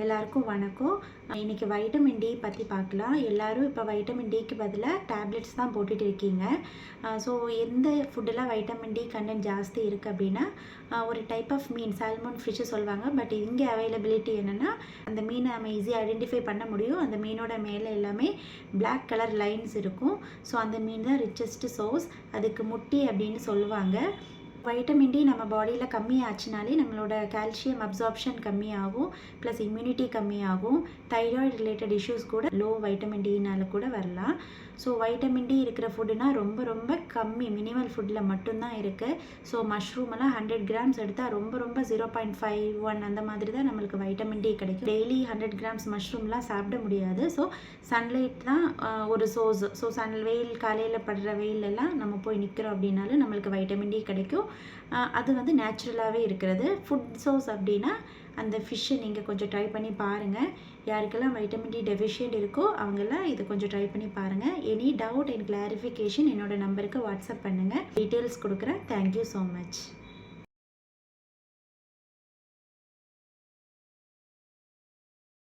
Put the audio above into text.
எல்லாருக்கும் வணக்கம். இன்னைக்கு வைட்டமின் டி பற்றி பார்க்கலாம். எல்லாரும் இப்போ வைட்டமின் டிக்கு பதிலாக டேப்லெட்ஸ் தான் போட்டுட்டு இருக்கீங்க. ஸோ எந்த ஃபுட்டில் வைட்டமின் டி கண்டென்ட் ஜாஸ்தி இருக்குது அப்படின்னா, ஒரு டைப் ஆஃப் மீன் சால்மன் ஃபிஷ்ஷு சொல்லுவாங்க. பட் இங்கே அவைலபிலிட்டி என்னென்னா, அந்த மீனை நம்ம ஈஸியாக ஐடென்டிஃபை பண்ண முடியும். அந்த மீனோட மேலே எல்லாமே பிளாக் கலர் லைன்ஸ் இருக்கும். ஸோ அந்த மீன் தான் ரிச்சஸ்ட் சோர்ஸ். அதுக்கு முட்டி அப்படின்னு சொல்லுவாங்க. வைட்டமின் டி நம்ம பாடியில் கம்மியாச்சுனாலே நம்மளோட கால்சியம் அப்சார்ப்ஷன் கம்மியாகும், ப்ளஸ் இம்யூனிட்டி கம்மியாகும். தைராய்டு ரிலேட்டட் இஷ்யூஸ் கூட லோ வைட்டமின் டினால கூட வரலாம். ஸோ வைட்டமின் டி இருக்கிற ஃபுட்டுனா ரொம்ப ரொம்ப கம்மி, மினிமல் ஃபுட்டில் மட்டும்தான் இருக்குது. ஸோ மஷ்ரூமெல்லாம் 100 கிராம்ஸ் எடுத்தால் ரொம்ப 0.51 அந்த மாதிரி தான் நம்மளுக்கு வைட்டமின் டி கிடைக்கும். டெய்லி 100 கிராம்ஸ் மஷ்ரூம்லாம் சாப்பிட முடியாது. ஸோ சன்லைட் தான் ஒரு சோர்ஸ். ஸோ வெயில் காலையில் படுற வெயிலெல்லாம் நம்ம போய் நிற்கிறோம் அப்படின்னாலும் நம்மளுக்கு வைட்டமின் டி கிடைக்கும். அது வந்து நேச்சுரலாகவே இருக்கிறது. ஃபுட் சோர்ஸ் அப்படின்னா அந்த ஃபிஷ்ஷை நீங்கள் கொஞ்சம் ட்ரை பண்ணி பாருங்கள். யாருக்கெல்லாம் வைட்டமின் டி டெஃபிஷியன்ட் இருக்கோ அவங்கெல்லாம் இதை கொஞ்சம் ட்ரை பண்ணி பாருங்கள். எனி டவுட் அண்ட் கிளாரிஃபிகேஷன் என்னோடய நம்பருக்கு வாட்ஸ்அப் பண்ணுங்கள். டீட்டெயில்ஸ் கொடுக்குறேன். Thank you so much.